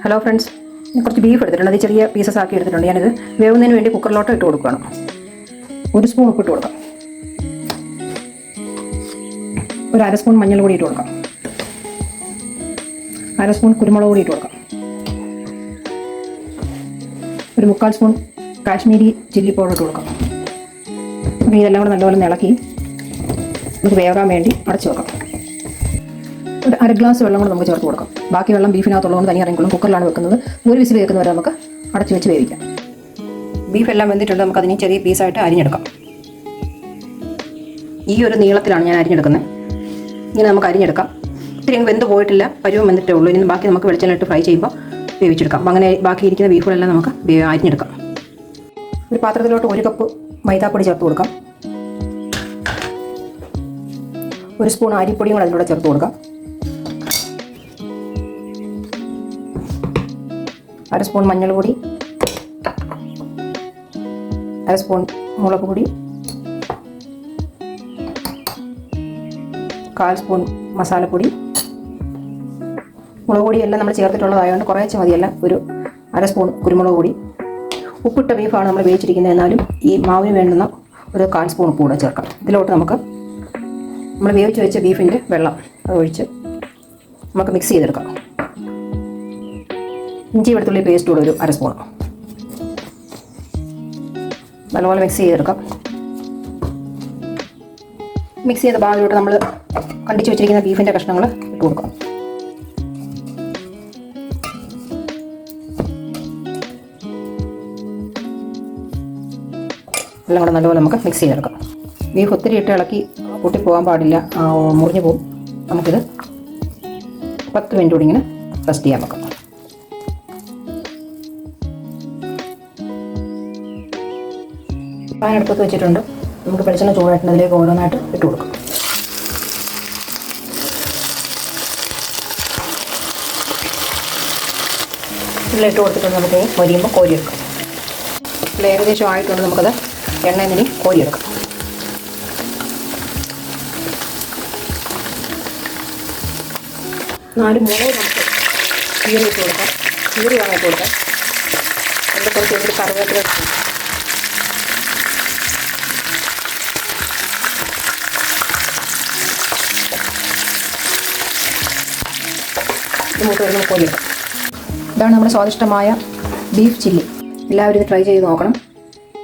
Hello friends, കുറച്ച് beef എടുത്തിട്ടുണ്ട്. അത് ചെറിയ പീസസ് ആക്കി എടുത്തിട്ടുണ്ട്. ഞാനിത് വേവുന്നതിന് വേണ്ടി കുക്കറിലോട്ട് ഇട്ട് കൊടുക്കുകയാണ്. 1 സ്പൂൺ ഉപ്പിട്ട് കൊടുക്കാം. ഒരു 1/2 സ്പൂൺ മഞ്ഞൾ പൊടി ഇട്ട് കൊടുക്കാം. 1/2 സ്പൂൺ കുരുമുളക് പൊടി ഇട്ട് കൊടുക്കാം. ഒരു 3/4 സ്പൂൺ കാശ്മീരി ചില്ലി പൗഡർ ഇട്ട് കൊടുക്കാം. അപ്പോൾ ഇതെല്ലാം കൂടെ നല്ലപോലെ ഇളക്കി ഇത് വേകാൻ വേണ്ടി അടച്ചു വെക്കാം. ഒരു 1/2 ഗ്ലാസ് വെള്ളം കൂടെ നമുക്ക് ചേർത്ത് കൊടുക്കാം. ബാക്കി വെള്ളം ബീഫിനകത്തുള്ളതുകൊണ്ട് തനി ഇറങ്ങിക്കൊള്ളും. കുക്കറിലാണ് വെക്കുന്നത്. 1 വിസിൽ കേൾക്കുന്നവരെ നമുക്ക് അടച്ചു വെച്ച് വേവിക്കാം. ബീഫ് എല്ലാം വെന്തിട്ടുണ്ട്. നമുക്കതിനെ ചെറിയ പീസായിട്ട് അരിഞ്ഞെടുക്കാം. ഈ ഒരു നീളത്തിലാണ് ഞാൻ അരിഞ്ഞെടുക്കുന്നത്. ഇങ്ങനെ നമുക്ക് അരിഞ്ഞെടുക്കാം. ഇത്തിരി വെന്ത് പോയിട്ടില്ല, പരുവം വെന്തിട്ടേ ഉള്ളൂ. ഇനി ബാക്കി നമുക്ക് വെളിച്ചെണ്ണയിട്ട് ഫ്രൈ ചെയ്യുമ്പോൾ വേവിച്ചെടുക്കാം. അപ്പോൾ അങ്ങനെ ബാക്കിയിരിക്കുന്ന ബീഫുകളെല്ലാം നമുക്ക് അരിഞ്ഞെടുക്കാം. ഒരു പാത്രത്തിലോട്ട് 1 കപ്പ് മൈദാപ്പൊടി ചേർത്ത് കൊടുക്കാം. 1 സ്പൂൺ അരിപ്പൊടിയും കൂടെ അതിലൂടെ ചേർത്ത് കൊടുക്കാം. 1/2 സ്പൂൺ മഞ്ഞൾ പൊടി, 1/2 സ്പൂൺ മുളക് പൊടി, 1/4 സ്പൂൺ മസാലപ്പൊടി. മുളക് പൊടി എല്ലാം നമ്മൾ ചേർത്തിട്ടുള്ളതായതുകൊണ്ട് കുറേശ്ശെ മതിയല്ല. ഒരു 1/2 സ്പൂൺ കുരുമുളക് പൊടി. ഉപ്പിട്ട ബീഫാണ് നമ്മൾ വേവിച്ചിരിക്കുന്നത്. എന്നാലും ഈ മാവിന് വേണ്ടുന്ന ഒരു 1/4 സ്പൂൺ ഉപ്പ് കൂടെ ചേർക്കാം. ഇതിലോട്ട് നമുക്ക് നമ്മൾ വേവിച്ച് വെച്ച ബീഫിൻ്റെ വെള്ളം അത് ഒഴിച്ച് നമുക്ക് മിക്സ് ചെയ്തെടുക്കാം. ഇഞ്ചി വെളുത്തുള്ളി പേസ്റ്റ് കൂടെ ഒരു 1/2 സ്പൂൺ നല്ലപോലെ മിക്സ് ചെയ്തെടുക്കാം. മിക്സ് ചെയ്ത ഭാഗത്തോട്ട് നമ്മൾ കണ്ടിച്ച് വെച്ചിരിക്കുന്ന ബീഫിൻ്റെ കഷ്ണങ്ങൾ ഇട്ട് കൊടുക്കാം. എല്ലാം കൂടെ നല്ലപോലെ നമുക്ക് മിക്സ് ചെയ്തെടുക്കാം. ബീഫ് ഒത്തിരി ഇട്ട് ഇളക്കി പൊട്ടിപ്പോകാൻ പാടില്ല, മുറിഞ്ഞു പോകും. നമുക്കിത് 10 മിനിറ്റ് കൂടി ഇങ്ങനെ റെസ്റ്റ് ചെയ്യാൻ വെക്കാം. പാൻ അടുപ്പത്ത് വെച്ചിട്ടുണ്ട്. നമുക്ക് വെളിച്ചെണ്ണ ചൂടായിട്ടുണ്ട്. അതിലേക്ക് ഓരോന്നായിട്ട് ഇട്ട് കൊടുക്കാം. എല്ലാം ഇട്ട് കൊടുത്തിട്ടുണ്ട്. നമുക്ക് മരിയുമ്പോൾ കോരിയെടുക്കാം. ഇവിടെ ഏകദേശം ആയിട്ടുണ്ട്. നമുക്കത് എണ്ണയിൽ നിന്ന് കോരിയെടുക്കാം. നാല് മുളക് നമുക്ക് കീറി ഇട്ട് കൊടുക്കാം. കീറി വേണം ഇട്ട് കൊടുക്കാം. അതിൻ്റെ കുറച്ച് ഒരു കറിവേപ്പില മൂത്ത് വരുന്ന കോരിയെടുക്കാം. ഇതാണ് നമ്മുടെ സ്വാദിഷ്ടമായ ബീഫ് ചില്ലി. എല്ലാവരും ഇത് ട്രൈ ചെയ്ത് നോക്കണം.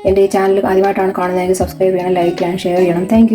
എൻ്റെ ഈ ചാനൽ ആദ്യമായിട്ടാണ് കാണുന്നതെങ്കിൽ സബ്സ്ക്രൈബ് ചെയ്യണം, ലൈക്ക് ചെയ്യണം, ഷെയർ ചെയ്യണം. താങ്ക്